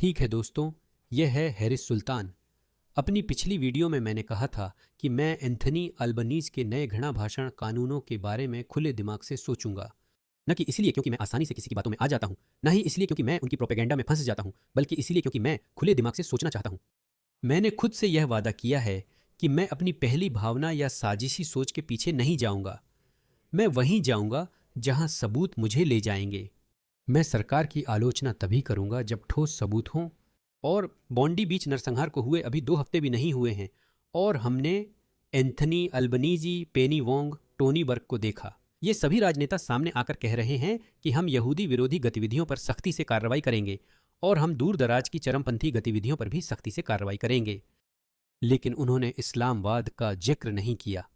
ठीक है दोस्तों, यह है हैरिस सुल्तान। अपनी पिछली वीडियो में मैंने कहा था कि मैं एंथनी अल्बनीज के नए घृणा भाषण कानूनों के बारे में खुले दिमाग से सोचूंगा। न कि इसलिए क्योंकि मैं आसानी से किसी की बातों में आ जाता हूं, न ही इसलिए क्योंकि मैं उनकी प्रोपेगेंडा में फंस जाता हूं, बल्कि इसलिए क्योंकि मैं खुले दिमाग से सोचना चाहता हूं। मैंने खुद से यह वादा किया है कि मैं अपनी पहली भावना या साजिशी सोच के पीछे नहीं जाऊंगा। मैं वहीं जाऊंगा जहां सबूत मुझे ले जाएंगे। मैं सरकार की आलोचना तभी करूंगा जब ठोस सबूत हों। और बॉन्डी बीच नरसंहार को हुए अभी 2 हफ्ते भी नहीं हुए हैं और हमने एंथनी अल्बनीजी, पेनी वोंग, टोनी बर्ग को देखा। ये सभी राजनेता सामने आकर कह रहे हैं कि हम यहूदी विरोधी गतिविधियों पर सख्ती से कार्रवाई करेंगे और हम दूर दराज की चरमपंथी गतिविधियों पर भी सख्ती से कार्रवाई करेंगे, लेकिन उन्होंने इस्लामवाद का जिक्र नहीं किया।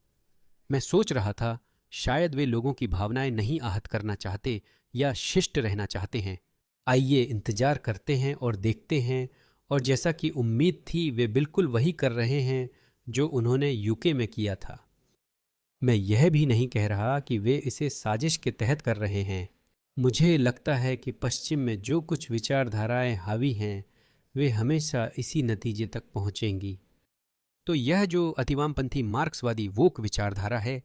मैं सोच रहा था शायद वे लोगों की भावनाएं नहीं आहत करना चाहते या शिष्ट रहना चाहते हैं। आइए इंतजार करते हैं और देखते हैं, और जैसा कि उम्मीद थी वे बिल्कुल वही कर रहे हैं जो उन्होंने यूके में किया था। मैं यह भी नहीं कह रहा कि वे इसे साजिश के तहत कर रहे हैं। मुझे लगता है कि पश्चिम में जो कुछ विचारधाराएं हावी हैं वे हमेशा इसी नतीजे तक पहुंचेंगी। तो यह जो अतिवामपंथी मार्क्सवादी वोक विचारधारा है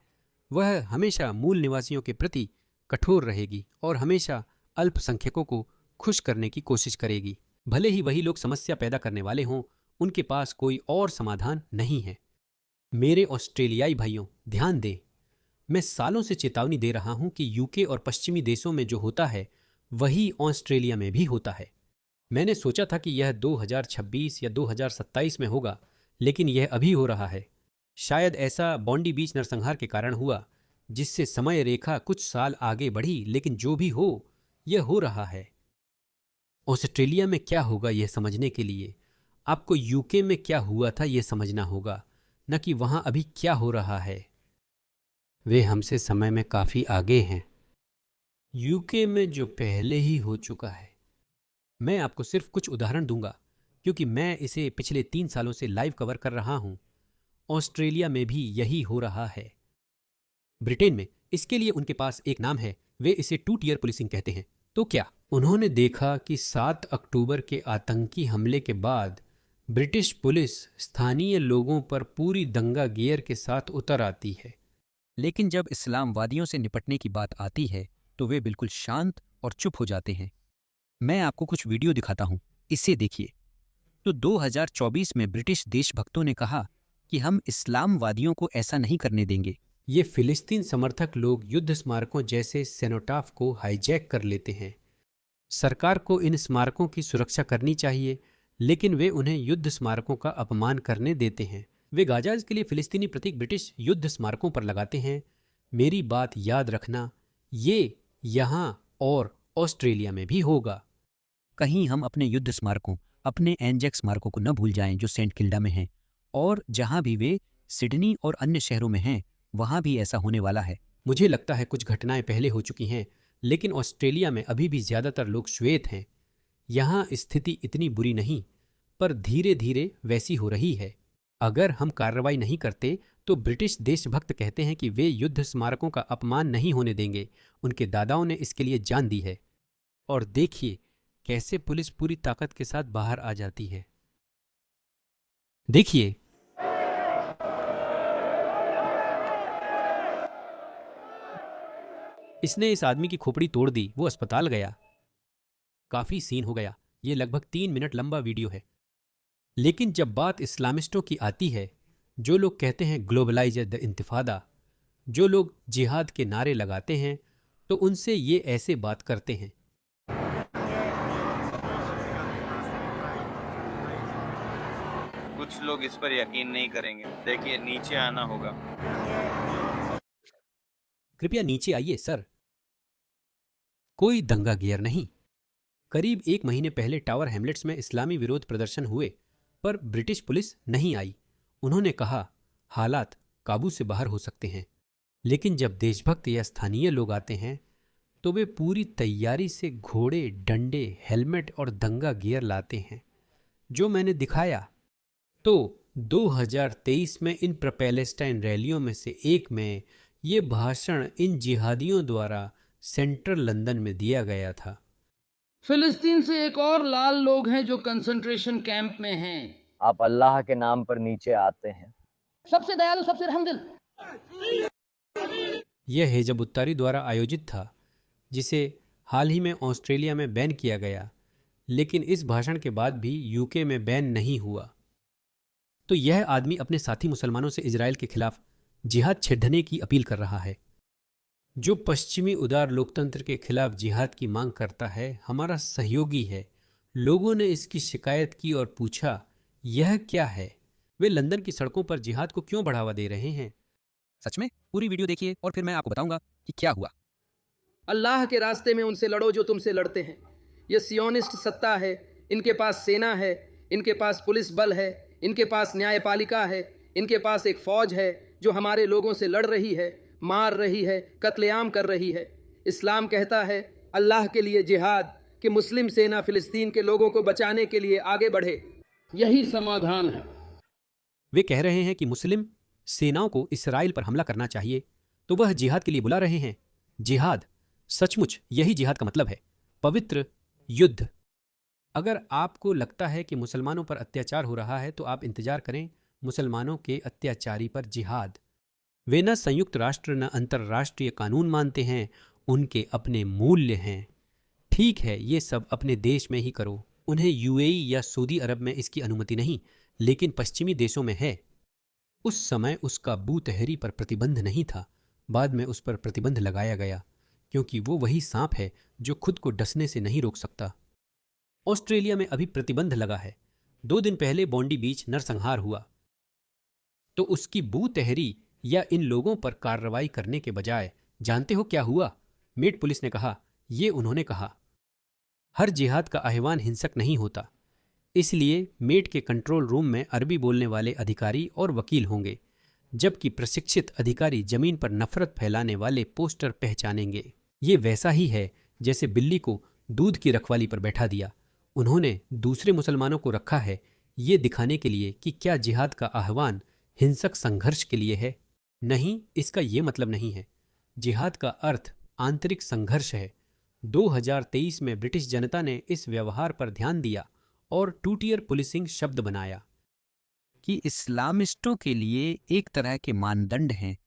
वह हमेशा मूल निवासियों के प्रति कठोर रहेगी और हमेशा अल्पसंख्यकों को खुश करने की कोशिश करेगी। भले ही वही लोग समस्या पैदा करने वाले हों, उनके पास कोई और समाधान नहीं है। मेरे ऑस्ट्रेलियाई भाइयों, ध्यान दें, मैं सालों से चेतावनी दे रहा हूं कि यूके और पश्चिमी देशों में जो होता है वही ऑस्ट्रेलिया में भी होता है। मैंने सोचा था कि यह 2026 या 2027 में होगा, लेकिन यह अभी हो रहा है। शायद ऐसा बॉन्डी बीच नरसंहार के कारण हुआ, जिससे समय रेखा कुछ साल आगे बढ़ी, लेकिन जो भी हो यह हो रहा है। ऑस्ट्रेलिया में क्या होगा यह समझने के लिए आपको यूके में क्या हुआ था यह समझना होगा, न कि वहां अभी क्या हो रहा है। वे हमसे समय में काफी आगे हैं। यूके में जो पहले ही हो चुका है। मैं आपको सिर्फ कुछ उदाहरण दूंगा क्योंकि मैं इसे पिछले 3 सालों से लाइव कवर कर रहा हूं। ऑस्ट्रेलिया में भी यही हो रहा है। ब्रिटेन में इसके लिए उनके पास एक नाम है, वे इसे 2 टियर पुलिसिंग कहते हैं। तो क्या उन्होंने देखा कि 7 अक्टूबर के आतंकी हमले के बाद ब्रिटिश पुलिस स्थानीय लोगों पर पूरी दंगा गियर के साथ उतर आती है, लेकिन जब इस्लामवादियों से निपटने की बात आती है तो वे बिल्कुल शांत और चुप हो जाते हैं। मैं आपको कुछ वीडियो दिखाता हूं, इसे देखिए। तो 2024 में ब्रिटिश देशभक्तों ने कहा कि हम इस्लामवादियों को ऐसा नहीं करने देंगे। ये फिलिस्तीन समर्थक लोग युद्ध स्मारकों जैसे सेनोटाफ को हाईजैक कर लेते हैं। सरकार को इन स्मारकों की सुरक्षा करनी चाहिए, लेकिन वे उन्हें युद्ध स्मारकों का अपमान करने देते हैं। वे गाजाज के लिए फिलिस्तीनी प्रतीक ब्रिटिश युद्ध स्मारकों पर लगाते हैं। मेरी बात याद रखना, ये यहाँ और ऑस्ट्रेलिया में भी होगा। कहीं हम अपने युद्ध स्मारकों, अपने एंजेक स्मारकों को न भूल जाएं जो सेंट किल्डा में हैं, और जहां भी वे सिडनी और अन्य शहरों में हैं वहां भी ऐसा होने वाला है। मुझे लगता है कुछ घटनाएं पहले हो चुकी हैं, लेकिन ऑस्ट्रेलिया में अभी भी ज्यादातर लोग श्वेत हैं। यहाँ स्थिति इतनी बुरी नहीं, पर धीरे धीरे वैसी हो रही है। अगर हम कार्रवाई नहीं करते तो ब्रिटिश देशभक्त कहते हैं कि वे युद्ध स्मारकों का अपमान नहीं होने देंगे। उनके दादाओं ने इसके लिए जान दी है। और देखिए कैसे पुलिस पूरी ताकत के साथ बाहर आ जाती है। देखिए, इसने इस आदमी की खोपड़ी तोड़ दी, वो अस्पताल गया। काफी सीन हो गया। ये लगभग 3 मिनट लंबा वीडियो है। लेकिन जब बात इस्लामिस्टों की आती है, जो लोग कहते हैं ग्लोबलाइज द इंतिफादा, जो लोग जिहाद के नारे लगाते हैं, तो उनसे ये ऐसे बात करते हैं। कुछ लोग इस पर यकीन नहीं करेंगे। देखिए, नीचे आना होगा। कृपया नीचे आइए सर। कोई दंगा गियर नहीं। करीब 1 महीने पहले टावर हैमलेट्स में इस्लामी विरोध प्रदर्शन हुए, पर ब्रिटिश पुलिस नहीं आई। उन्होंने कहा हालात काबू से बाहर हो सकते हैं। लेकिन जब देशभक्त या स्थानीय लोग आते हैं तो वे पूरी तैयारी से घोड़े, डंडे, हेलमेट और दंगा गियर लाते हैं, जो मैंने दिखाया। तो 2023 में इन प्रो-पैलेस्टाइन रैलियों में से एक में ये भाषण इन जिहादियों द्वारा सेंट्रल लंदन में दिया गया था। फिलिस्तीन से एक और लाल लोग हैं जो कंसंट्रेशन कैंप में हैं। आप अल्लाह के नाम पर नीचे आते हैं। सबसे दयालु, सबसे रहमदिल। यह हिजब उत्तारी द्वारा आयोजित था, जिसे हाल ही में ऑस्ट्रेलिया में बैन किया गया, लेकिन इस भाषण के बाद भी यूके में बैन नहीं हुआ। तो यह आदमी अपने साथी मुसलमानों से इजराइल के खिलाफ जिहाद छिड़ने की अपील कर रहा है। जो पश्चिमी उदार लोकतंत्र के खिलाफ जिहाद की मांग करता है, हमारा सहयोगी है। लोगों ने इसकी शिकायत की और पूछा, यह क्या है? वे लंदन की सड़कों पर जिहाद को क्यों बढ़ावा दे रहे हैं? सच में पूरी वीडियो देखिए और फिर मैं आपको बताऊंगा कि क्या हुआ। अल्लाह के रास्ते में उनसे लड़ो जो तुमसे लड़ते हैं। ये सियोनिस्ट सत्ता है, इनके पास सेना है, इनके पास पुलिस बल है, इनके पास न्यायपालिका है, इनके पास एक फौज है जो हमारे लोगों से लड़ रही है, मार रही है, कत्लेआम कर रही है। इस्लाम कहता है अल्लाह के लिए जिहाद, कि मुस्लिम सेना फिलिस्तीन के लोगों को बचाने के लिए आगे बढ़े। यही समाधान है। वे कह रहे हैं कि मुस्लिम सेनाओं को इसराइल पर हमला करना चाहिए, तो वह जिहाद के लिए बुला रहे हैं। जिहाद, सचमुच यही जिहाद का मतलब है, पवित्र युद्ध। अगर आपको लगता है कि मुसलमानों पर अत्याचार हो रहा है, तो आप इंतजार करें मुसलमानों के अत्याचारी पर जिहाद। वे न संयुक्त राष्ट्र न अंतर्राष्ट्रीय कानून मानते हैं, उनके अपने मूल्य हैं। ठीक है, ये सब अपने देश में ही करो। उन्हें यूएई या सऊदी अरब में इसकी अनुमति नहीं, लेकिन पश्चिमी देशों में है। उस समय उसका बू तहरी पर प्रतिबंध नहीं था, बाद में उस पर प्रतिबंध लगाया गया, क्योंकि वो वही सांप है जो खुद को डसने से नहीं रोक सकता। ऑस्ट्रेलिया में अभी प्रतिबंध लगा है। 2 दिन पहले बॉन्डी बीच नरसंहार हुआ, तो उसकी बू तहरी या इन लोगों पर कार्रवाई करने के बजाय जानते हो क्या हुआ? मेट पुलिस ने कहा, ये उन्होंने कहा, हर जिहाद का आह्वान हिंसक नहीं होता, इसलिए मेट के कंट्रोल रूम में अरबी बोलने वाले अधिकारी और वकील होंगे, जबकि प्रशिक्षित अधिकारी जमीन पर नफरत फैलाने वाले पोस्टर पहचानेंगे। ये वैसा ही है जैसे बिल्ली को दूध की रखवाली पर बैठा दिया। उन्होंने दूसरे मुसलमानों को रखा है, ये दिखाने के लिए कि क्या जिहाद का आह्वान हिंसक संघर्ष के लिए है। नहीं, इसका ये मतलब नहीं है। जिहाद का अर्थ आंतरिक संघर्ष है। 2023 में ब्रिटिश जनता ने इस व्यवहार पर ध्यान दिया और टू टियर पुलिसिंग शब्द बनाया कि इस्लामिस्टों के लिए एक तरह के मानदंड हैं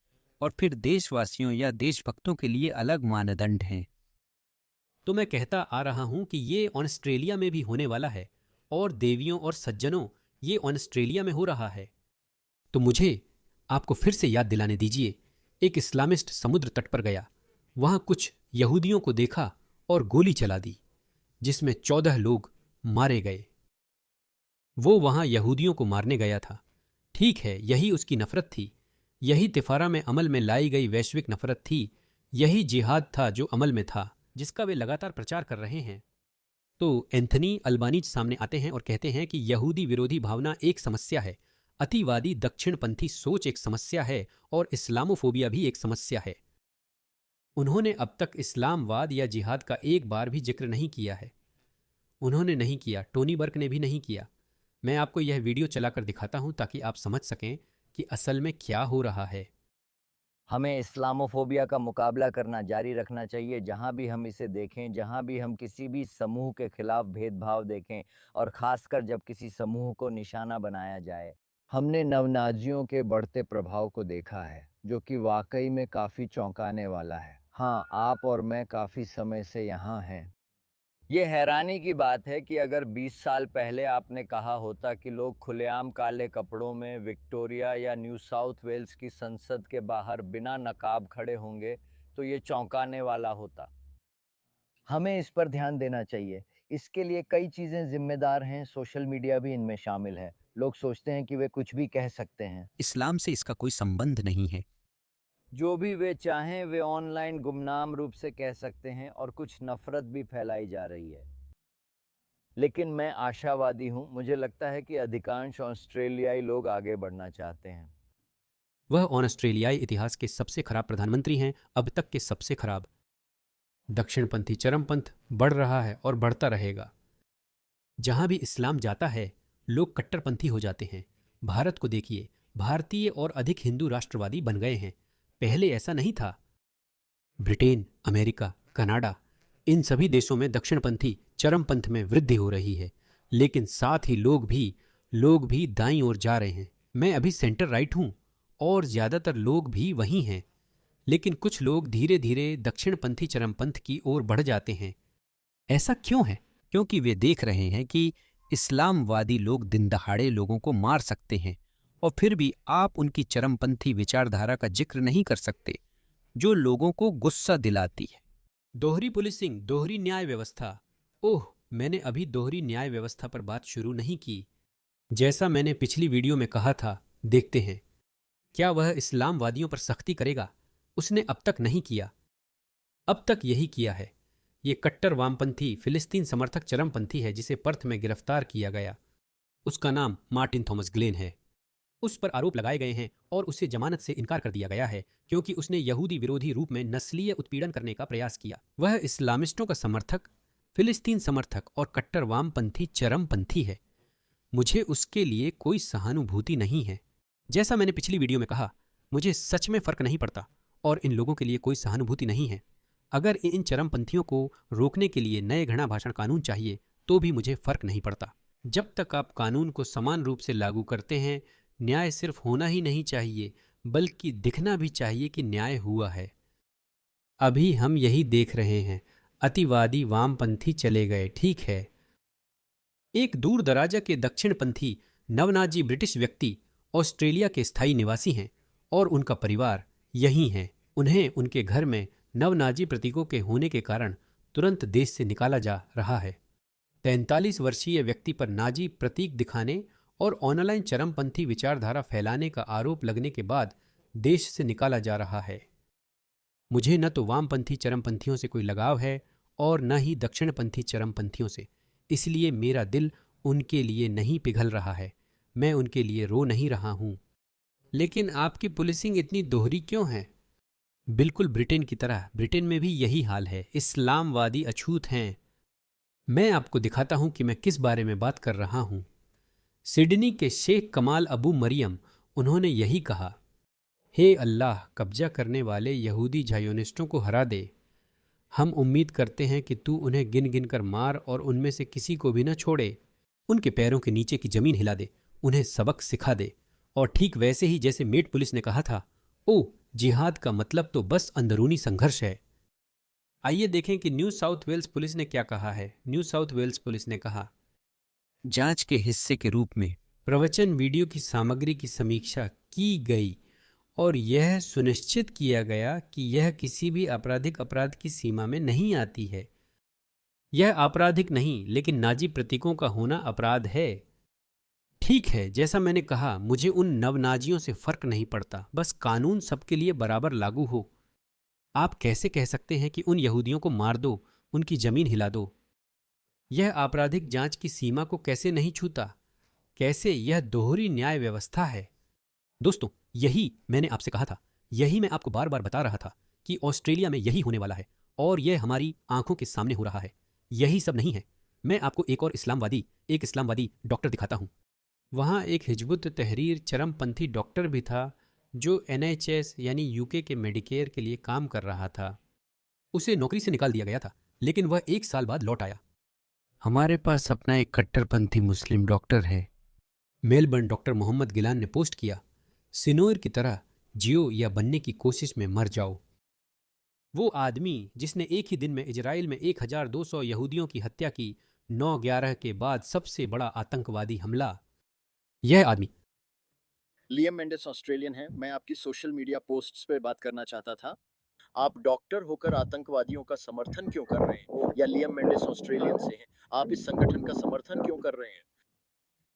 और फिर देशवासियों या देशभक्तों के लिए अलग मानदंड हैं। तो मैं कहता आ रहा हूं कि ये ऑस्ट्रेलिया में भी होने वाला है, और देवियों और सज्जनों, ये ऑस्ट्रेलिया में हो रहा है। तो मुझे आपको फिर से याद दिलाने दीजिए, एक इस्लामिस्ट समुद्र तट पर गया, वहां कुछ यहूदियों को देखा और गोली चला दी, जिसमें 14 लोग मारे गए। वो वहां यहूदियों को मारने गया था। ठीक है, यही उसकी नफरत थी, यही तिफारा में अमल में लाई गई वैश्विक नफरत थी, यही जिहाद था जो अमल में था, जिसका वे लगातार प्रचार कर रहे हैं। तो एंथनी अल्बानीज सामने आते हैं और कहते हैं कि यहूदी विरोधी भावना एक समस्या है, अतिवादी दक्षिणपंथी सोच एक समस्या है, और इस्लामोफोबिया भी एक समस्या है। उन्होंने अब तक इस्लामवाद या जिहाद का एक बार भी जिक्र नहीं किया है। उन्होंने नहीं किया, टोनी बर्क ने भी नहीं किया। मैं आपको यह वीडियो चलाकर दिखाता हूं ताकि आप समझ सकें कि असल में क्या हो रहा है। हमें इस्लामोफोबिया का मुकाबला करना जारी रखना चाहिए। जहां भी हम इसे देखें, जहां भी हम किसी भी समूह के खिलाफ भेदभाव देखें, और ख़ासकर जब किसी समूह को निशाना बनाया जाए। हमने नवनाजियों के बढ़ते प्रभाव को देखा है, जो कि वाकई में काफ़ी चौंकाने वाला है। हाँ, आप और मैं काफ़ी समय से यहाँ हैं। ये हैरानी की बात है कि अगर 20 साल पहले आपने कहा होता कि लोग खुलेआम काले कपड़ों में विक्टोरिया या न्यू साउथ वेल्स की संसद के बाहर बिना नकाब खड़े होंगे, तो ये चौंकाने वाला होता। हमें इस पर ध्यान देना चाहिए। इसके लिए कई चीज़ें जिम्मेदार हैं, सोशल मीडिया भी इनमें शामिल है। लोग सोचते हैं कि वे कुछ भी कह सकते हैं। इस्लाम से इसका कोई संबंध नहीं है। जो भी वे चाहें वे ऑनलाइन गुमनाम रूप से कह सकते हैं, और कुछ नफरत भी फैलाई जा रही है। लेकिन मैं आशावादी हूं। मुझे लगता है कि अधिकांश ऑस्ट्रेलियाई लोग आगे बढ़ना चाहते हैं। वह ऑस्ट्रेलियाई इतिहास के सबसे खराब प्रधानमंत्री हैं, अब तक के सबसे खराब। दक्षिणपंथी चरमपंथ बढ़ रहा है और बढ़ता रहेगा। जहां भी इस्लाम जाता है, लोग कट्टरपंथी हो जाते हैं। भारत को देखिए, भारतीय और अधिक हिंदू राष्ट्रवादी बन गए हैं। पहले ऐसा नहीं था। ब्रिटेन, अमेरिका, कनाडा, इन सभी देशों में दक्षिणपंथी चरमपंथ में वृद्धि हो रही है, लेकिन साथ ही लोग भी दाईं ओर जा रहे हैं। मैं अभी सेंटर राइट हूं और ज्यादातर लोग भी वहीं हैं, लेकिन कुछ लोग धीरे धीरे दक्षिणपंथी चरमपंथ की ओर बढ़ जाते हैं। ऐसा क्यों है? क्योंकि वे देख रहे हैं कि इस्लामवादी लोग दिन दहाड़े लोगों को मार सकते हैं, और फिर भी आप उनकी चरमपंथी विचारधारा का जिक्र नहीं कर सकते, जो लोगों को गुस्सा दिलाती है। दोहरी पुलिसिंग, दोहरी न्याय व्यवस्था। ओह, मैंने अभी दोहरी न्याय व्यवस्था पर बात शुरू नहीं की। जैसा मैंने पिछली वीडियो में कहा था, देखते हैं क्या वह इस्लामवादियों पर सख्ती करेगा। उसने अब तक नहीं किया, अब तक यही किया है। ये कट्टर वामपंथी फिलिस्तीन समर्थक चरमपंथी है जिसे पर्थ में गिरफ्तार किया गया। उसका नाम मार्टिन थॉमस ग्लेन है। उस पर आरोप लगाए गए हैं और उसे जमानत से इनकार कर दिया गया है क्योंकि उसने यहूदी विरोधी रूप में नस्लीय उत्पीड़न करने का प्रयास किया। वह इस्लामिस्टों का समर्थक, फिलिस्तीन समर्थक और कट्टर वामपंथी चरमपंथी है। मुझे उसके लिए कोई सहानुभूति नहीं है। जैसा मैंने पिछली वीडियो में कहा, मुझे सच में फर्क नहीं पड़ता और इन लोगों के लिए कोई सहानुभूति नहीं है। अगर इन चरमपंथियों को रोकने के लिए नए घृणा भाषण कानून चाहिए तो भी मुझे फर्क नहीं पड़ता। जब तक आप कानून को समान रूप से लागू करते हैं, न्याय सिर्फ होना ही नहीं चाहिए बल्कि दिखना भी चाहिए कि न्याय हुआ है। अभी हम यही देख रहे हैं। अतिवादी वामपंथी चले गए, ठीक है। एक दूर दराजा के दक्षिणपंथी नवनाजी ब्रिटिश व्यक्ति ऑस्ट्रेलिया के स्थायी निवासी हैं और उनका परिवार यहीं है। उन्हें उनके घर में नवनाजी प्रतीकों के होने के कारण तुरंत देश से निकाला जा रहा है। 43 वर्षीय व्यक्ति पर नाजी प्रतीक दिखाने और ऑनलाइन चरमपंथी विचारधारा फैलाने का आरोप लगने के बाद देश से निकाला जा रहा है। मुझे न तो वामपंथी चरमपंथियों से कोई लगाव है और न ही दक्षिणपंथी चरमपंथियों से, इसलिए मेरा दिल उनके लिए नहीं पिघल रहा है। मैं उनके लिए रो नहीं रहा हूं। लेकिन आपकी पुलिसिंग इतनी दोहरी क्यों है? बिल्कुल ब्रिटेन की तरह ब्रिटेन में भी यही हाल है। इस्लामवादी अछूत हैं। मैं आपको दिखाता हूं कि मैं किस बारे में बात कर रहा हूं। सिडनी के शेख कमाल अबू मरियम, उन्होंने यही कहा, हे अल्लाह, कब्जा करने वाले यहूदी झायोनिस्टों को हरा दे। हम उम्मीद करते हैं कि तू उन्हें गिन गिन कर मार और उनमें से किसी को भी न छोड़े। उनके पैरों के नीचे की जमीन हिला दे, उन्हें सबक सिखा दे। और ठीक वैसे ही जैसे मेट पुलिस ने कहा था, ओ जिहाद का मतलब तो बस अंदरूनी संघर्ष है। आइए देखें कि न्यू साउथ वेल्स पुलिस ने क्या कहा है। न्यू साउथ वेल्स पुलिस ने कहा, जांच के हिस्से के रूप में प्रवचन वीडियो की सामग्री की समीक्षा की गई और यह सुनिश्चित किया गया कि यह किसी भी आपराधिक अपराध की सीमा में नहीं आती है। यह आपराधिक नहीं, लेकिन नाजी प्रतीकों का होना अपराध है। ठीक है, जैसा मैंने कहा, मुझे उन नवनाजियों से फर्क नहीं पड़ता, बस कानून सबके लिए बराबर लागू हो। आप कैसे कह सकते हैं कि उन यहूदियों को मार दो, उनकी जमीन हिला दो? यह आपराधिक जांच की सीमा को कैसे नहीं छूता? कैसे? यह दोहरी न्याय व्यवस्था है। दोस्तों, यही मैंने आपसे कहा था, यही मैं आपको बार बार बता रहा था कि ऑस्ट्रेलिया में यही होने वाला है और यह हमारी आंखों के सामने हो रहा है। यही सब नहीं है। मैं आपको एक इस्लामवादी डॉक्टर दिखाता हूं। वहां एक हिजबुत तहरीर चरमपंथी डॉक्टर भी था जो NHS यानी यूके के मेडिकेयर के लिए काम कर रहा था। उसे नौकरी से निकाल दिया गया था, लेकिन वह 1 साल बाद लौट आया। हमारे पास अपना एक कट्टरपंथी मुस्लिम डॉक्टर है। मेलबर्न डॉक्टर मोहम्मद गिलान ने पोस्ट किया, सिनोर की तरह जियो या बनने की कोशिश में मर जाओ। वो आदमी जिसने एक ही दिन में इजराइल में 1200 यहूदियों की हत्या की, 9/11 के बाद सबसे बड़ा आतंकवादी हमला। यह आदमी लियम मेंडिस ऑस्ट्रेलियन है। मैं आपकी सोशल मीडिया पोस्ट्स पे बात करना चाहता था। आप डॉक्टर होकर आतंकवादियों का समर्थन क्यों कर रहे हैं? या लियम मेंडिस ऑस्ट्रेलियन से हैं, आप इस संगठन का समर्थन क्यों कर रहे हैं?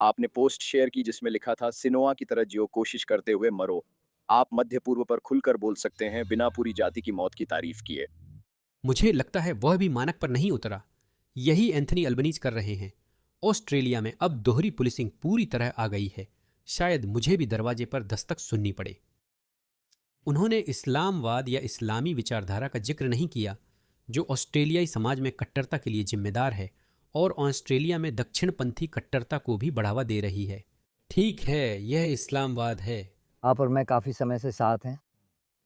आपने पोस्ट शेयर की जिसमें लिखा था, सिनोआ की तरह जियो, कोशिश करते हुए मरो। आप मध्य पूर्व पर खुलकर बोल सकते हैं बिना पूरी जाति की मौत की तारीफ किए। मुझे लगता है वह भी मानक पर नहीं उतरा। यही एंथनी अल्बनीज कर रहे हैं। ऑस्ट्रेलिया में अब दोहरी पुलिसिंग पूरी तरह आ गई है। शायद मुझे भी दरवाजे पर दस्तक सुननी पड़े। उन्होंने इस्लामवाद या इस्लामी विचारधारा का जिक्र नहीं किया, जो ऑस्ट्रेलियाई समाज में कट्टरता के लिए जिम्मेदार है और ऑस्ट्रेलिया में दक्षिणपंथी कट्टरता को भी बढ़ावा दे रही है। ठीक है, यह इस्लामवाद है। आप और मैं काफ़ी समय से साथ हैं।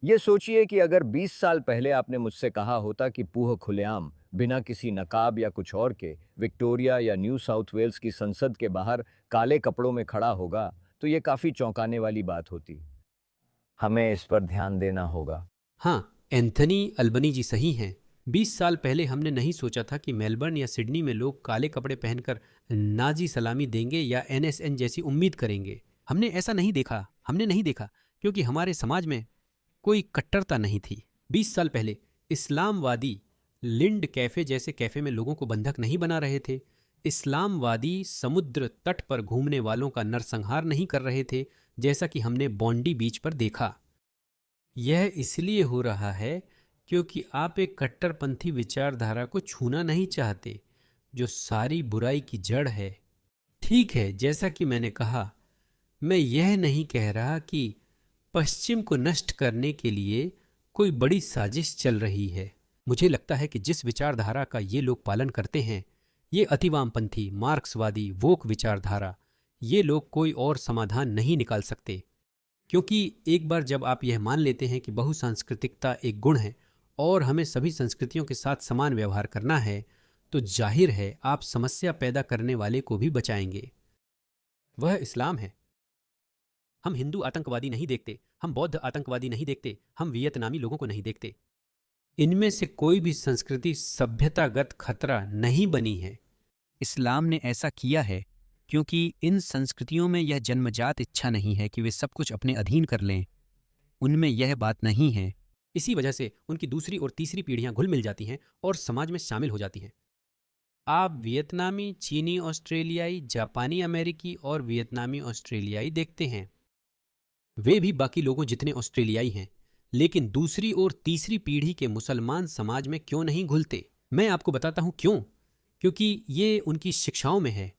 ये सोचिए कि अगर 20 साल पहले आपने मुझसे कहा होता कि पूह खुलेआम बिना किसी नकाब या कुछ और के विक्टोरिया या न्यू साउथ वेल्स की संसद के बाहर काले कपड़ों में खड़ा होगा तो ये काफ़ी चौंकाने वाली बात होती। हमें इस पर ध्यान देना होगा। हाँ, एंथनी अल्बनीजी सही हैं। 20 साल पहले हमने नहीं सोचा था कि मेलबर्न या सिडनी में लोग काले कपड़े पहनकर नाजी सलामी देंगे या NSN जैसी उम्मीद करेंगे। हमने ऐसा नहीं देखा क्योंकि हमारे समाज में कोई कट्टरता नहीं थी। 20 साल पहले इस्लामवादी लिंड कैफे जैसे कैफे में लोगों को बंधक नहीं बना रहे थे। इस्लामवादी समुद्र तट पर घूमने वालों का नरसंहार नहीं कर रहे थे, जैसा कि हमने बॉन्डी बीच पर देखा। यह इसलिए हो रहा है क्योंकि आप एक कट्टरपंथी विचारधारा को छूना नहीं चाहते, जो सारी बुराई की जड़ है। ठीक है, जैसा कि मैंने कहा, मैं यह नहीं कह रहा कि पश्चिम को नष्ट करने के लिए कोई बड़ी साजिश चल रही है। मुझे लगता है कि जिस विचारधारा का ये लोग पालन करते हैं, ये अतिवामपंथी, मार्क्सवादी, वोक विचारधारा, ये लोग कोई और समाधान नहीं निकाल सकते। क्योंकि एक बार जब आप यह मान लेते हैं कि बहुसांस्कृतिकता एक गुण है और हमें सभी संस्कृतियों के साथ समान व्यवहार करना है, तो जाहिर है आप समस्या पैदा करने वाले को भी बचाएंगे। वह इस्लाम है। हम हिंदू आतंकवादी नहीं देखते, हम बौद्ध आतंकवादी नहीं देखते, हम वियतनामी लोगों को नहीं देखते। इनमें से कोई भी संस्कृति सभ्यतागत खतरा नहीं बनी है। इस्लाम ने ऐसा किया है क्योंकि इन संस्कृतियों में यह जन्मजात इच्छा नहीं है कि वे सब कुछ अपने अधीन कर लें। उनमें यह बात नहीं है। इसी वजह से उनकी दूसरी और तीसरी पीढ़ियां घुल मिल जाती हैं और समाज में शामिल हो जाती हैं। आप वियतनामी, चीनी, ऑस्ट्रेलियाई, जापानी, अमेरिकी और वियतनामी ऑस्ट्रेलियाई देखते हैं। वे भी बाकी लोगों जितने ऑस्ट्रेलियाई हैं, लेकिन दूसरी और तीसरी पीढ़ी के मुसलमान समाज में क्यों नहीं घुलते? मैं आपको बताता हूं क्यों। क्योंकि ये उनकी शिक्षाओं में है।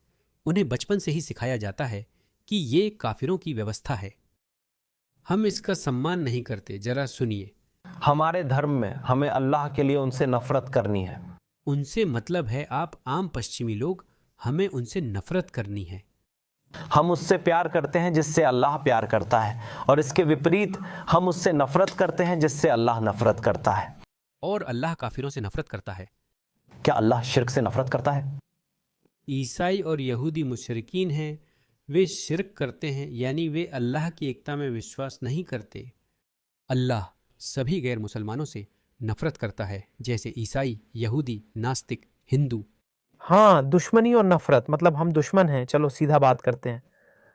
उन्हें बचपन से ही सिखाया जाता है कि ये काफिरों की व्यवस्था है। हम इसका सम्मान नहीं करते। जरा सुनिए। हमारे धर्म में हमें अल्लाह के लिए उनसे नफरत करनी है। उनसे मतलब है आप आम पश्चिमी लोग, हमें उनसे नफरत करनी है। हम उससे प्यार करते हैं जिससे अल्लाह प्यार करता है, और इसके विपरीत हम उससे नफरत करते हैं जिससे अल्लाह नफरत करता है। और अल्लाह काफिरों से नफरत करता है। क्या अल्लाह शिर्क से नफरत करता है? ईसाई और यहूदी मुशरिकीन हैं, वे शिर्क करते हैं, यानी वे अल्लाह की एकता में विश्वास नहीं करते। अल्लाह सभी गैर मुसलमानों से नफरत करता है, जैसे ईसाई, यहूदी, नास्तिक, हिंदू। हाँ, दुश्मनी और नफरत मतलब हम दुश्मन हैं। चलो सीधा बात करते हैं।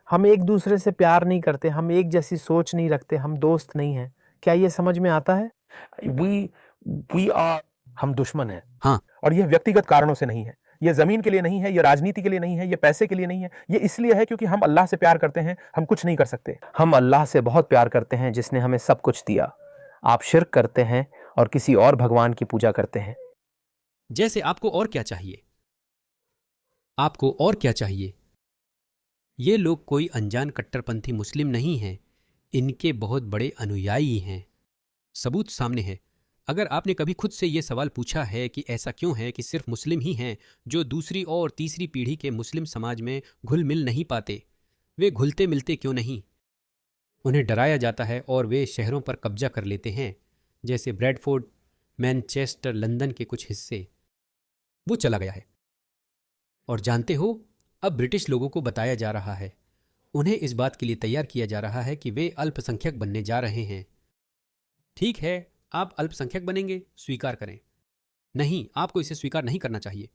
हम एक दूसरे से प्यार नहीं करते, हम एक जैसी सोच नहीं रखते, हम दोस्त नहीं हैं। क्या ये समझ में आता है? हम दुश्मन हैं। हाँ। और यह व्यक्तिगत कारणों से नहीं है, ये जमीन के लिए नहीं है, ये राजनीति के लिए नहीं है, ये पैसे के लिए नहीं है। ये इसलिए है क्योंकि हम अल्लाह से प्यार करते हैं। हम कुछ नहीं कर सकते। हम अल्लाह से बहुत प्यार करते हैं जिसने हमें सब कुछ दिया। आप शिर्क करते हैं और किसी और भगवान की पूजा करते हैं। जैसे आपको और क्या चाहिए? आपको और क्या चाहिए? ये लोग कोई अनजान कट्टरपंथी मुस्लिम नहीं हैं, इनके बहुत बड़े अनुयायी हैं। सबूत सामने है। अगर आपने कभी खुद से ये सवाल पूछा है कि ऐसा क्यों है कि सिर्फ मुस्लिम ही हैं जो दूसरी और तीसरी पीढ़ी के मुस्लिम समाज में घुल मिल नहीं पाते? वे घुलते मिलते क्यों नहीं? उन्हें डराया जाता है और वे शहरों पर कब्जा कर लेते हैं, जैसे ब्रैडफोर्ड, मैनचेस्टर, लंदन के कुछ हिस्से। वो चला गया है। और जानते हो, अब ब्रिटिश लोगों को बताया जा रहा है, उन्हें इस बात के लिए तैयार किया जा रहा है कि वे अल्पसंख्यक बनने जा रहे हैं। ठीक है, आप अल्पसंख्यक बनेंगे, स्वीकार करें। नहीं, आपको इसे स्वीकार नहीं करना चाहिए।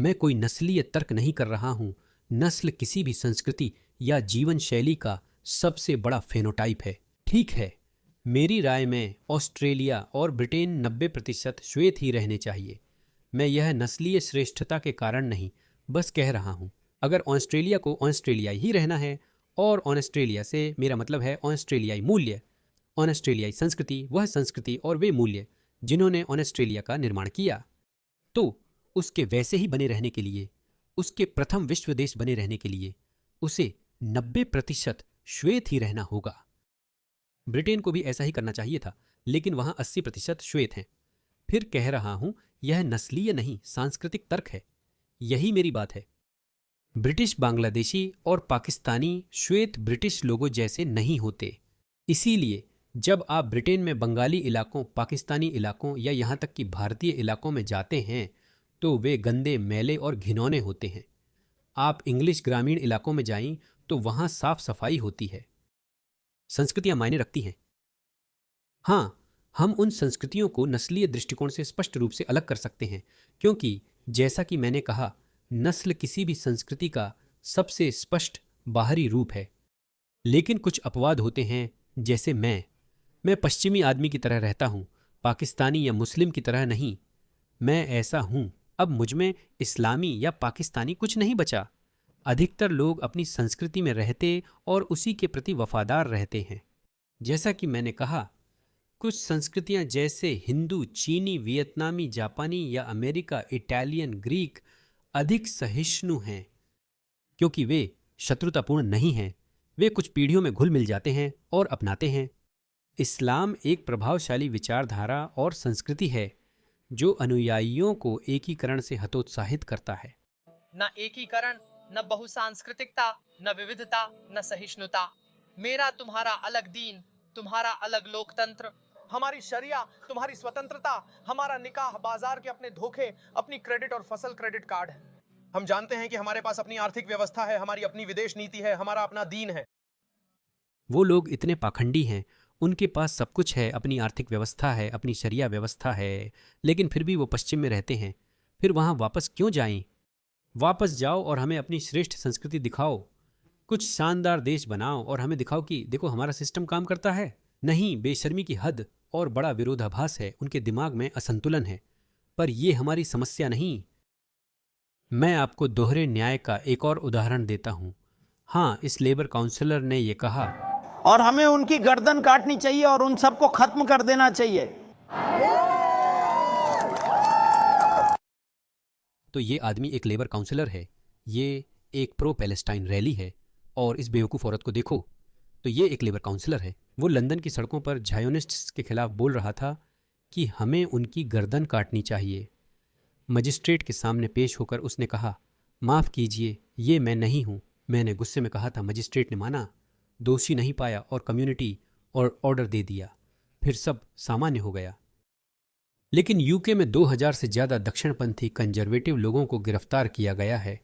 मैं कोई नस्लीय तर्क नहीं कर रहा हूं। नस्ल किसी भी संस्कृति या जीवन शैली का सबसे बड़ा फेनोटाइप है। ठीक है, मेरी राय में ऑस्ट्रेलिया और ब्रिटेन 90% श्वेत ही रहने चाहिए। मैं यह नस्लीय श्रेष्ठता के कारण नहीं, बस कह रहा हूं। अगर ऑस्ट्रेलिया को ऑस्ट्रेलियाई ही रहना है, और ऑस्ट्रेलिया से मेरा मतलब है ऑस्ट्रेलियाई मूल्य, ऑस्ट्रेलियाई संस्कृति, वह संस्कृति और वे मूल्य जिन्होंने ऑस्ट्रेलिया का निर्माण किया, तो उसके वैसे ही बने रहने के लिए, उसके प्रथम विश्व देश बने रहने के लिए उसे 90% श्वेत ही रहना होगा। ब्रिटेन को भी ऐसा ही करना चाहिए था, लेकिन वहां 80% श्वेत हैं। फिर कह रहा हूं, यह नस्लीय नहीं, सांस्कृतिक तर्क है। यही मेरी बात है। ब्रिटिश बांग्लादेशी और पाकिस्तानी श्वेत ब्रिटिश लोगों जैसे नहीं होते, इसीलिए जब आप ब्रिटेन में बंगाली इलाकों, पाकिस्तानी इलाकों या यहाँ तक कि भारतीय इलाकों में जाते हैं तो वे गंदे, मैले और घिनौने होते हैं। आप इंग्लिश ग्रामीण इलाकों में जाएं तो वहाँ साफ सफाई होती है। संस्कृतियाँ मायने रखती हैं। हाँ, हम उन संस्कृतियों को नस्लीय दृष्टिकोण से स्पष्ट रूप से अलग कर सकते हैं, क्योंकि जैसा कि मैंने कहा, नस्ल किसी भी संस्कृति का सबसे स्पष्ट बाहरी रूप है। लेकिन कुछ अपवाद होते हैं, जैसे मैं पश्चिमी आदमी की तरह रहता हूँ, पाकिस्तानी या मुस्लिम की तरह नहीं। मैं ऐसा हूँ। अब मुझमें इस्लामी या पाकिस्तानी कुछ नहीं बचा। अधिकतर लोग अपनी संस्कृति में रहते और उसी के प्रति वफादार रहते हैं। जैसा कि मैंने कहा, कुछ संस्कृतियां जैसे हिंदू, चीनी, वियतनामी, जापानी या अमेरिका, इटालियन, ग्रीक अधिक सहिष्णु हैं, क्योंकि वे शत्रुतापूर्ण नहीं हैं। वे कुछ पीढ़ियों में घुल मिल जाते हैं और अपनाते हैं। इस्लाम एक प्रभावशाली विचारधारा और संस्कृति है जो अनुयायियों को एकीकरण से हतोत्साहित करता है। न एकीकरण, न बहुसांस्कृतिकता, न विविधता, न सहिष्णुता। मेरा तुम्हारा अलग दीन, तुम्हारा अलग लोकतंत्र, हमारी शरिया, तुम्हारी स्वतंत्रता, हमारा निकाह बाजार के अपने धोखे, अपनी क्रेडिट और फसल क्रेडिट कार्ड है। हम जानते हैं कि हमारे पास अपनी आर्थिक व्यवस्था है, हमारी अपनी विदेश नीति है, हमारा अपना दीन है। वो लोग इतने पाखंडी हैं, उनके पास सब कुछ है, अपनी आर्थिक व्यवस्था है, अपनी शरिया व्यवस्था है, लेकिन फिर भी वो पश्चिम में रहते हैं। फिर वहाँ वापस क्यों जाएं? वापस जाओ और हमें अपनी श्रेष्ठ संस्कृति दिखाओ। कुछ शानदार देश बनाओ और हमें दिखाओ कि देखो हमारा सिस्टम काम करता है। नहीं, बेशर्मी की हद और बड़ा विरोधाभास है। उनके दिमाग में असंतुलन है। पर यह हमारी समस्या नहीं। मैं आपको दोहरे न्याय का एक और उदाहरण देता हूँ। हाँ, इस लेबर काउंसलर ने यह कहा, और हमें उनकी गर्दन काटनी चाहिए और उन सबको खत्म कर देना चाहिए। तो ये आदमी एक लेबर काउंसलर है, ये एक प्रो पैलेस्टाइन रैली है। और इस बेवकूफ़ औरत को देखो, तो ये एक लेबर काउंसलर है। वो लंदन की सड़कों पर झायोनिस्ट्स के खिलाफ बोल रहा था कि हमें उनकी गर्दन काटनी चाहिए। मजिस्ट्रेट के सामने पेश होकर उसने कहा, माफ़ कीजिए, ये मैं नहीं हूँ। मैंने गुस्से में कहा था। मजिस्ट्रेट ने माना, दोषी नहीं पाया और कम्युनिटी और ऑर्डर दे दिया। फिर सब सामान्य हो गया। लेकिन यूके में 2000 से ज़्यादा दक्षिणपंथी कंजर्वेटिव लोगों को गिरफ्तार किया गया है।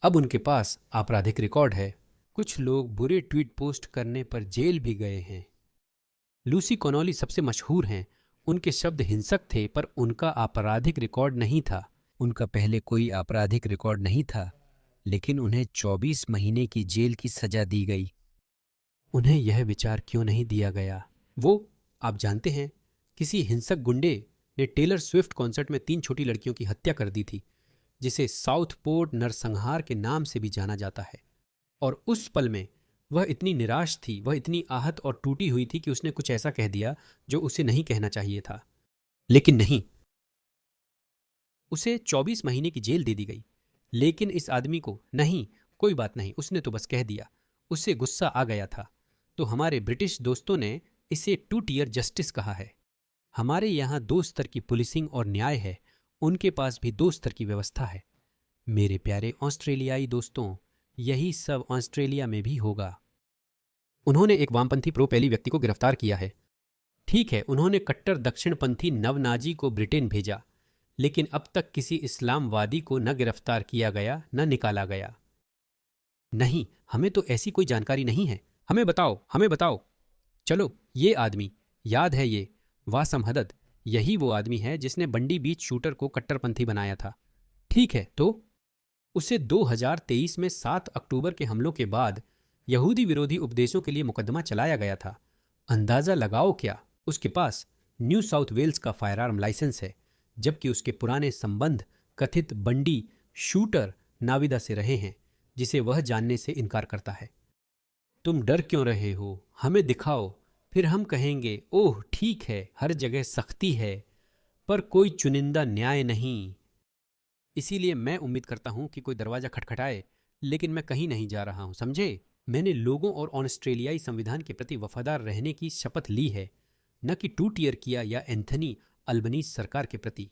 अब उनके पास आपराधिक रिकॉर्ड है। कुछ लोग बुरे ट्वीट पोस्ट करने पर जेल भी गए हैं। लूसी कॉनोली सबसे मशहूर हैं। उनके शब्द हिंसक थे, पर उनका आपराधिक रिकॉर्ड नहीं था। उनका पहले कोई आपराधिक रिकॉर्ड नहीं था, लेकिन उन्हें 24 महीने की जेल की सजा दी गई। उन्हें यह विचार क्यों नहीं दिया गया? वो, आप जानते हैं, किसी हिंसक गुंडे ने टेलर स्विफ्ट कॉन्सर्ट में 3 छोटी लड़कियों की हत्या कर दी थी, जिसे साउथपोर्ट नरसंहार के नाम से भी जाना जाता है। और उस पल में वह इतनी निराश थी, वह इतनी आहत और टूटी हुई थी कि उसने कुछ ऐसा कह दिया जो उसे नहीं कहना चाहिए था। लेकिन नहीं, उसे 24 महीने की जेल दे दी गई। लेकिन इस आदमी को नहीं, कोई बात नहीं, उसने तो बस कह दिया। उससे गुस्सा आ गया था। तो हमारे ब्रिटिश दोस्तों ने इसे 2 टियर जस्टिस कहा है। हमारे यहाँ 2 स्तर की पुलिसिंग और न्याय है, उनके पास भी 2 स्तर की व्यवस्था है। मेरे प्यारे ऑस्ट्रेलियाई दोस्तों, यही सब ऑस्ट्रेलिया में भी होगा। उन्होंने एक वामपंथी प्रो पैली व्यक्ति को गिरफ्तार किया है। ठीक है, उन्होंने कट्टर दक्षिणपंथी नवनाजी को ब्रिटेन भेजा, लेकिन अब तक किसी इस्लामवादी को न गिरफ्तार किया गया, न निकाला गया। नहीं, हमें तो ऐसी कोई जानकारी नहीं है। हमें बताओ, हमें बताओ। चलो, ये आदमी, याद है ये वासम हदद, यही वो आदमी है जिसने बंडी बीच शूटर को कट्टरपंथी बनाया था। ठीक है, तो उसे 2023 में 7 अक्टूबर के हमलों के बाद यहूदी विरोधी उपदेशों के लिए मुकदमा चलाया गया था। अंदाज़ा लगाओ क्या, उसके पास न्यू साउथ वेल्स का फायरआर्म लाइसेंस है, जबकि उसके पुराने संबंध कथित बंडी शूटर नाविदा से रहे हैं, जिसे वह जानने से इनकार करता है। तुम डर क्यों रहे हो? हमें दिखाओ, फिर हम कहेंगे, ओह ठीक है, हर जगह सख्ती है, पर कोई चुनिंदा न्याय नहीं। इसीलिए मैं उम्मीद करता हूं कि कोई दरवाजा खटखटाए, लेकिन मैं कहीं नहीं जा रहा हूं, समझे? मैंने लोगों और ऑस्ट्रेलियाई संविधान के प्रति वफादार रहने की शपथ ली है, न कि 2 टियर किया या एंथनी अल्बनीज सरकार के प्रति।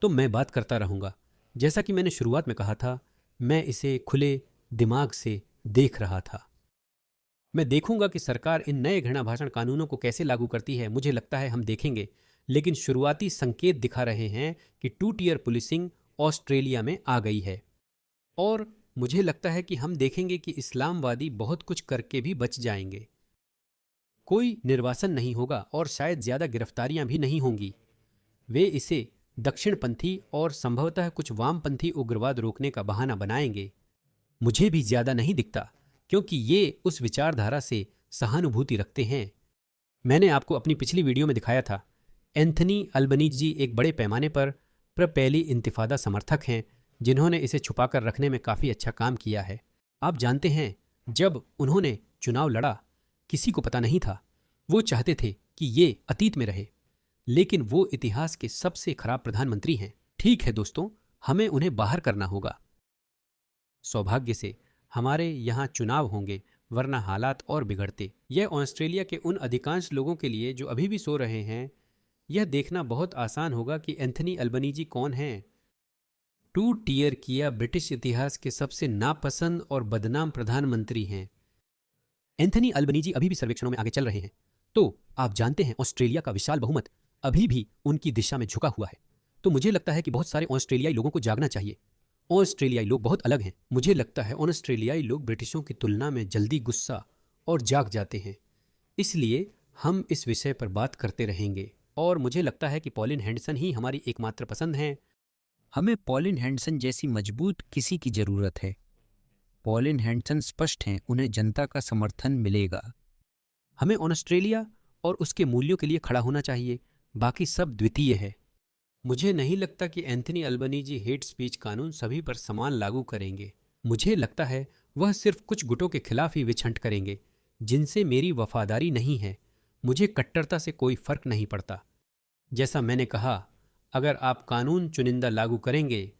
तो मैं बात करता रहूंगा। जैसा कि मैंने शुरुआत में कहा था, मैं इसे खुले दिमाग से देख रहा था। मैं देखूंगा कि सरकार इन नए घृणा भाषण कानूनों को कैसे लागू करती है। मुझे लगता है हम देखेंगे, लेकिन शुरुआती संकेत दिखा रहे हैं कि 2 टियर पुलिसिंग ऑस्ट्रेलिया में आ गई है। और मुझे लगता है कि हम देखेंगे कि इस्लामवादी बहुत कुछ करके भी बच जाएंगे। कोई निर्वासन नहीं होगा और शायद ज्यादा गिरफ्तारियां भी नहीं होंगी। वे इसे दक्षिणपंथी और संभवतः कुछ वामपंथी उग्रवाद रोकने का बहाना बनाएंगे। मुझे भी ज्यादा नहीं दिखता, क्योंकि ये उस विचारधारा से सहानुभूति रखते हैं। मैंने आपको अपनी पिछली वीडियो में दिखाया था, एंथनी अल्बनीज़ जी एक बड़े पैमाने पर पहली इंतिफादा समर्थक हैं, जिन्होंने इसे छुपाकर रखने में काफ़ी अच्छा काम किया है। आप जानते हैं, जब उन्होंने चुनाव लड़ा, किसी को पता नहीं था। वो चाहते थे कि ये अतीत में रहे, लेकिन वो इतिहास के सबसे खराब प्रधानमंत्री हैं। ठीक है दोस्तों, हमें उन्हें बाहर करना होगा। सौभाग्य से हमारे यहाँ चुनाव होंगे, वरना हालात और बिगड़ते। यह ऑस्ट्रेलिया के उन अधिकांश लोगों के लिए जो अभी भी सो रहे हैं, यह देखना बहुत आसान होगा कि एंथनी अल्बनीज़ी कौन हैं। 2 टियर किया ब्रिटिश इतिहास के सबसे नापसंद और बदनाम प्रधानमंत्री हैं। एंथनी अल्बनीज़ी अभी भी सर्वेक्षणों में आगे चल रहे हैं। तो आप जानते हैं, ऑस्ट्रेलिया का विशाल बहुमत अभी भी उनकी दिशा में झुका हुआ है। तो मुझे लगता है कि बहुत सारे ऑस्ट्रेलियाई लोगों को जागना चाहिए। ऑस्ट्रेलियाई लोग बहुत अलग हैं। मुझे लगता है ऑस्ट्रेलियाई लोग ब्रिटिशों की तुलना में जल्दी गुस्सा और जाग जाते हैं। इसलिए हम इस विषय पर बात करते रहेंगे, और मुझे लगता है कि पॉलिन हैंडसन ही हमारी एकमात्र पसंद हैं। हमें पॉलिन हैंडसन जैसी मजबूत किसी की जरूरत है। पॉलिन हैंडसन स्पष्ट हैं, उन्हें जनता का समर्थन मिलेगा। हमें ऑस्ट्रेलिया और उसके मूल्यों के लिए खड़ा होना चाहिए, बाकी सब द्वितीय है। मुझे नहीं लगता कि एंथनी अल्बनीज़ी हेट स्पीच कानून सभी पर समान लागू करेंगे। मुझे लगता है वह सिर्फ कुछ गुटों के खिलाफ ही विछंट करेंगे, जिनसे मेरी वफादारी नहीं है। मुझे कट्टरता से कोई फर्क नहीं पड़ता। जैसा मैंने कहा, अगर आप कानून चुनिंदा लागू करेंगे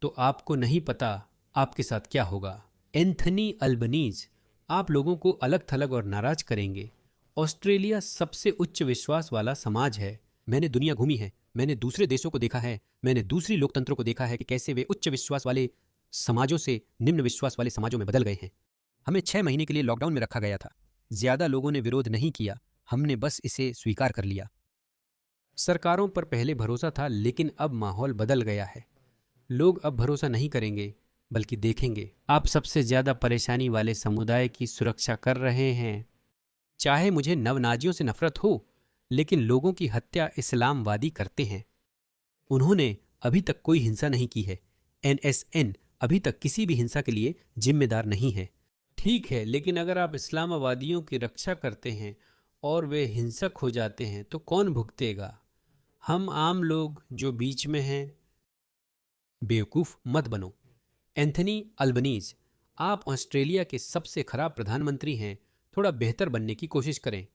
तो आपको नहीं पता आपके साथ क्या होगा। एंथनी अल्बनीज़ आप लोगों को अलग थलग और नाराज करेंगे। ऑस्ट्रेलिया सबसे उच्च विश्वास वाला समाज है। मैंने दुनिया घूमी है, मैंने दूसरे देशों को देखा है, मैंने दूसरी लोकतंत्रों को देखा है कि कैसे वे उच्च विश्वास वाले समाजों से निम्न विश्वास वाले समाजों में बदल गए हैं। हमें 6 महीने के लिए लॉकडाउन में रखा गया था। ज्यादा लोगों ने विरोध नहीं किया, हमने बस इसे स्वीकार कर लिया। सरकारों पर पहले भरोसा था, लेकिन अब माहौल बदल गया है। लोग अब भरोसा नहीं करेंगे, बल्कि देखेंगे। आप सबसे ज्यादा परेशानी वाले समुदाय की सुरक्षा कर रहे हैं। चाहे मुझे नवनाजियों से नफरत हो, लेकिन लोगों की हत्या इस्लामवादी करते हैं। उन्होंने अभी तक कोई हिंसा नहीं की है। NSN अभी तक किसी भी हिंसा के लिए जिम्मेदार नहीं है। ठीक है, लेकिन अगर आप इस्लामवादियों की रक्षा करते हैं और वे हिंसक हो जाते हैं, तो कौन भुगतेगा? हम आम लोग जो बीच में हैं। बेवकूफ़ मत बनो। एंथनी अल्बनीज़, आप ऑस्ट्रेलिया के सबसे खराब प्रधानमंत्री हैं। थोड़ा बेहतर बनने की कोशिश करें।